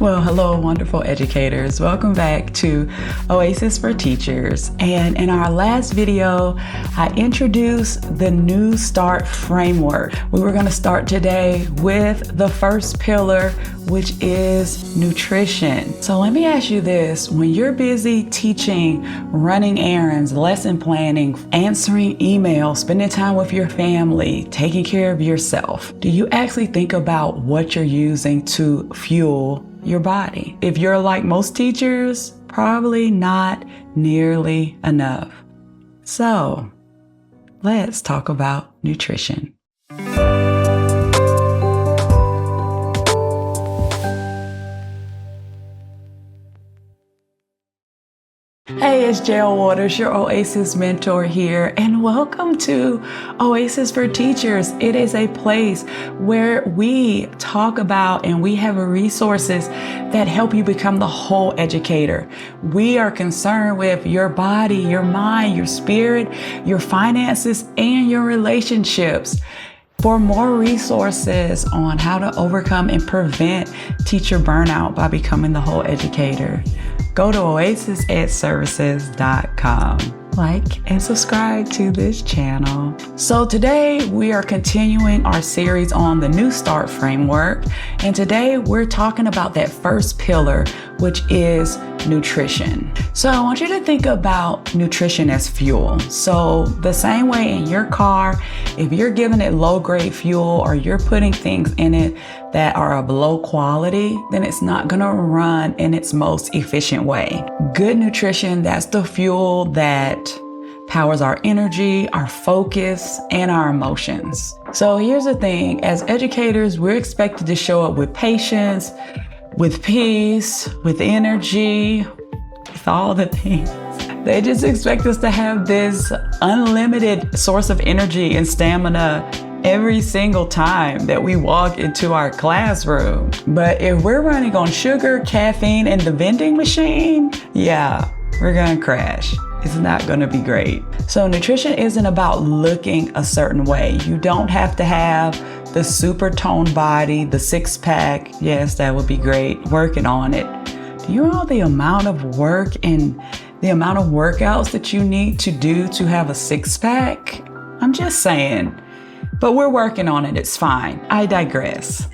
Well, hello, wonderful educators. Welcome back to Oasis for Teachers. And in our last video, I introduced the NEWSTART framework. We were going to start today with the first pillar, which is nutrition. So let me ask you this. When you're busy teaching, running errands, lesson planning, answering emails, spending time with your family, taking care of yourself, do you actually think about what you're using to fuel your body? If you're like most teachers, probably not nearly enough. So let's talk about nutrition. Hey, it's Jail Waters, your Oasis mentor here, and welcome to Oasis for Teachers. It is a place where we talk about and we have resources that help you become the whole educator. We are concerned with your body, your mind, your spirit, your finances, and your relationships. For more resources on how to overcome and prevent teacher burnout by becoming the whole educator, go to oasisedservices.com. Like and subscribe to this channel. So today we are continuing our series on the NEWSTART framework. And today we're talking about that first pillar, which is nutrition. So I want you to think about nutrition as fuel. So the same way in your car, if you're giving it low grade fuel or you're putting things in it that are of low quality, then it's not gonna run in its most efficient way. Good nutrition, that's the fuel that powers our energy, our focus, and our emotions. So here's the thing, as educators, we're expected to show up with patience, with peace, with energy, with all the things. They just expect us to have this unlimited source of energy and stamina every single time that we walk into our classroom. But if we're running on sugar, caffeine, and the vending machine, yeah, we're gonna crash. It's not gonna be great. So nutrition isn't about looking a certain way. You don't have to have the super toned body, the six pack. Yes, that would be great, working on it. Do you know the amount of work and the amount of workouts that you need to do to have a six pack? I'm just saying. But we're working on it, it's fine. I digress.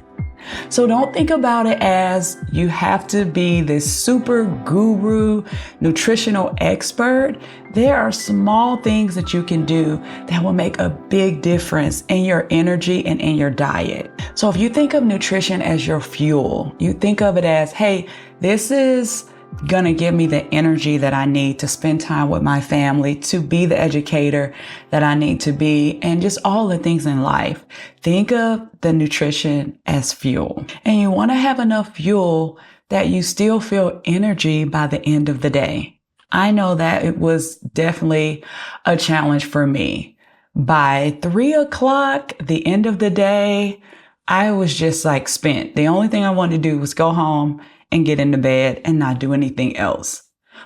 So don't think about it as you have to be this super guru, nutritional expert. There are small things that you can do that will make a big difference in your energy and in your diet. So if you think of nutrition as your fuel, you think of it as, hey, this is gonna give me the energy that I need to spend time with my family, to be the educator that I need to be, and just all the things in life. Think of the nutrition as fuel. And you wanna have enough fuel that you still feel energy by the end of the day. I know that it was definitely a challenge for me. By 3 o'clock, the end of the day, I was just like spent. The only thing I wanted to do was go home and get into bed and not do anything else.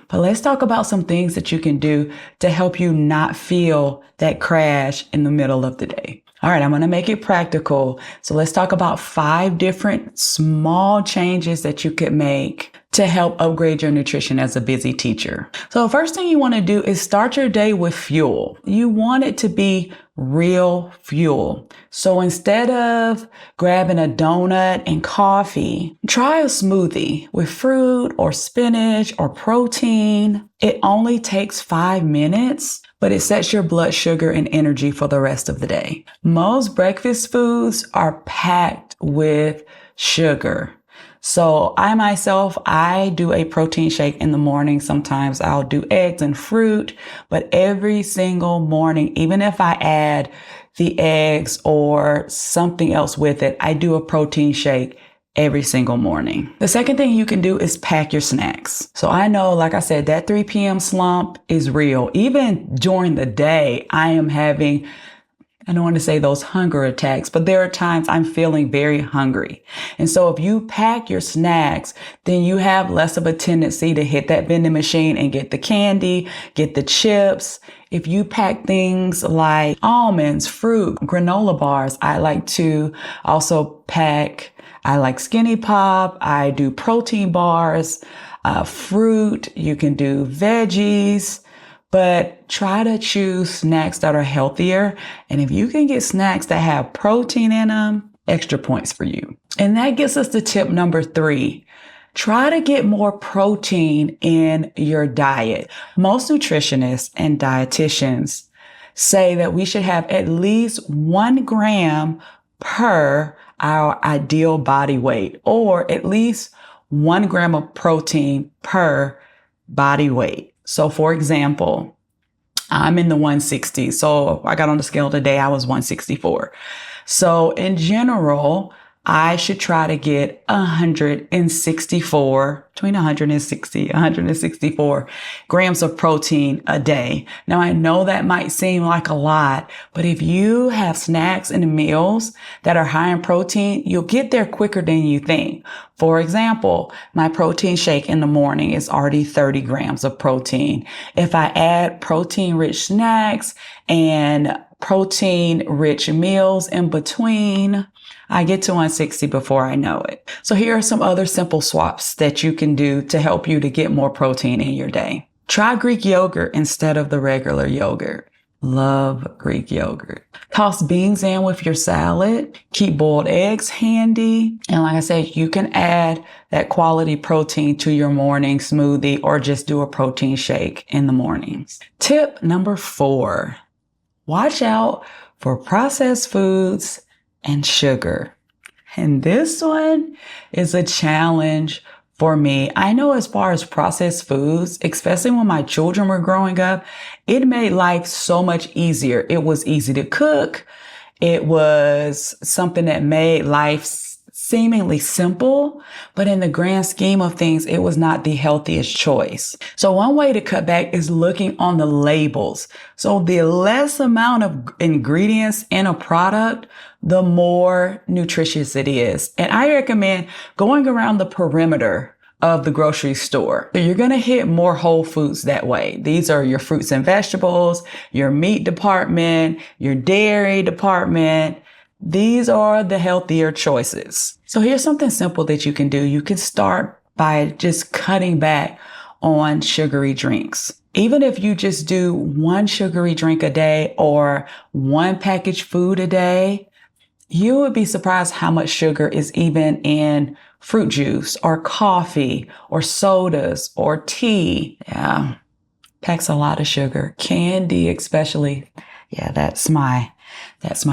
But let's talk about some things that you can do to help you not feel that crash in the middle of the day. All right, I'm going to make it practical. So let's talk about 5 different small changes that you could make to help upgrade your nutrition as a busy teacher. So the first thing you want to do is start your day with fuel. You want it to be real fuel. So instead of grabbing a donut and coffee, try a smoothie with fruit or spinach or protein. It only takes 5 minutes, but it sets your blood sugar and energy for the rest of the day. Most breakfast foods are packed with sugar. So I do a protein shake in the morning. Sometimes I'll do eggs and fruit, but every single morning, even if I add the eggs or something else with it, I do a protein shake every single morning. The second thing you can do is pack your snacks. So I know, like I said, that 3 p.m. slump is real. Even during the day, I am having I don't want to say those hunger attacks, but there are times I'm feeling very hungry. And so if you pack your snacks, then you have less of a tendency to hit that vending machine and get the candy, get the chips. If you pack things like almonds, fruit, granola bars, I like to also pack, I like Skinny Pop. I do protein bars, fruit. You can do veggies. But try to choose snacks that are healthier. And if you can get snacks that have protein in them, extra points for you. And that gets us to tip number 3. Try to get more protein in your diet. Most nutritionists and dietitians say that we should have at least 1 gram per our ideal body weight, or at least 1 gram of protein per body weight. So for example, I'm in the 160s. So I got on the scale today, I was 164. So in general, I should try to get 164, between 160, 164 grams of protein a day. Now, I know that might seem like a lot, but if you have snacks and meals that are high in protein, you'll get there quicker than you think. For example, my protein shake in the morning is already 30 grams of protein. If I add protein-rich snacks and protein-rich meals in between, I get to 160 before I know it. So here are some other simple swaps that you can do to help you to get more protein in your day. Try Greek yogurt instead of the regular yogurt. Love Greek yogurt. Toss beans in with your salad. Keep boiled eggs handy. And like I said, you can add that quality protein to your morning smoothie or just do a protein shake in the mornings. Tip number 4, watch out for processed foods and sugar. And this one is a challenge for me. I know as far as processed foods, especially when my children were growing up, it made life so much easier. It was easy to cook. It was something that made life seemingly simple, but in the grand scheme of things, it was not the healthiest choice. So one way to cut back is looking on the labels. So the less amount of ingredients in a product, the more nutritious it is. And I recommend going around the perimeter of the grocery store. So you're going to hit more whole foods that way. These are your fruits and vegetables, your meat department, your dairy department. These are the healthier choices. So here's something simple that you can do. You can start by just cutting back on sugary drinks. Even if you just do 1 sugary drink a day or 1 packaged food a day, you would be surprised how much sugar is even in fruit juice or coffee or sodas or tea. Yeah, packs a lot of sugar. Candy especially. Yeah, that's my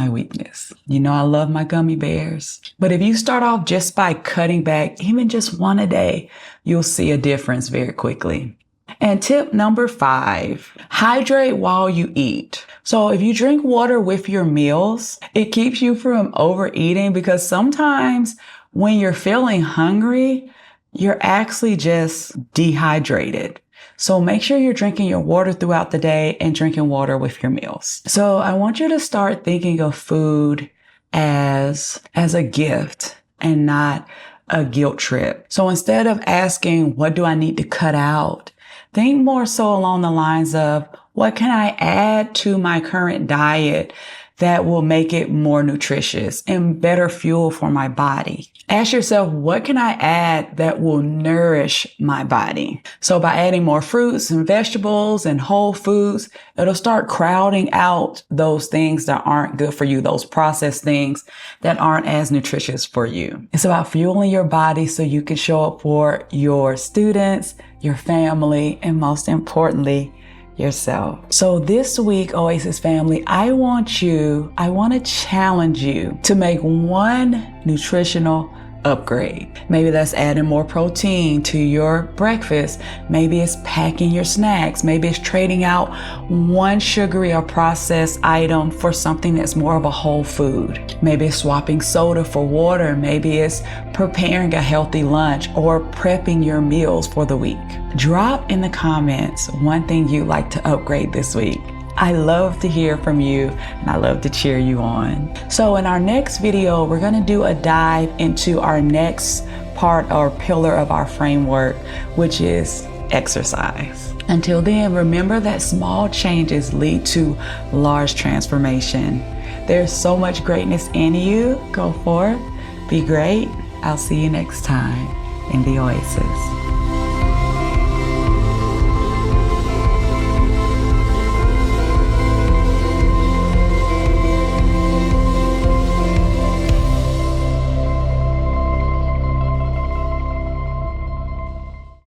weakness. You know, I love my gummy bears. But if you start off just by cutting back, even just 1 a day, you'll see a difference very quickly. And tip number 5, hydrate while you eat. So if you drink water with your meals, it keeps you from overeating, because sometimes when you're feeling hungry, you're actually just dehydrated. So make sure you're drinking your water throughout the day and drinking water with your meals. So I want you to start thinking of food as a gift and not a guilt trip. So instead of asking, what do I need to cut out? Think more so along the lines of, what can I add to my current diet that will make it more nutritious and better fuel for my body? Ask yourself, what can I add that will nourish my body? So by adding more fruits and vegetables and whole foods, it'll start crowding out those things that aren't good for you, those processed things that aren't as nutritious for you. It's about fueling your body so you can show up for your students, your family, and most importantly, yourself. So this week, Oasis family, I want to challenge you to make 1 nutritional upgrade. Maybe that's adding more protein to your breakfast. Maybe it's packing your snacks. Maybe it's trading out 1 sugary or processed item for something that's more of a whole food. Maybe it's swapping soda for water. Maybe it's preparing a healthy lunch or prepping your meals for the week. Drop in the comments 1 thing you'd like to upgrade this week. I love to hear from you and I love to cheer you on. So in our next video, we're gonna do a dive into our next part or pillar of our framework, which is exercise. Until then, remember that small changes lead to large transformation. There's so much greatness in you. Go forth, be great. I'll see you next time in the Oasis.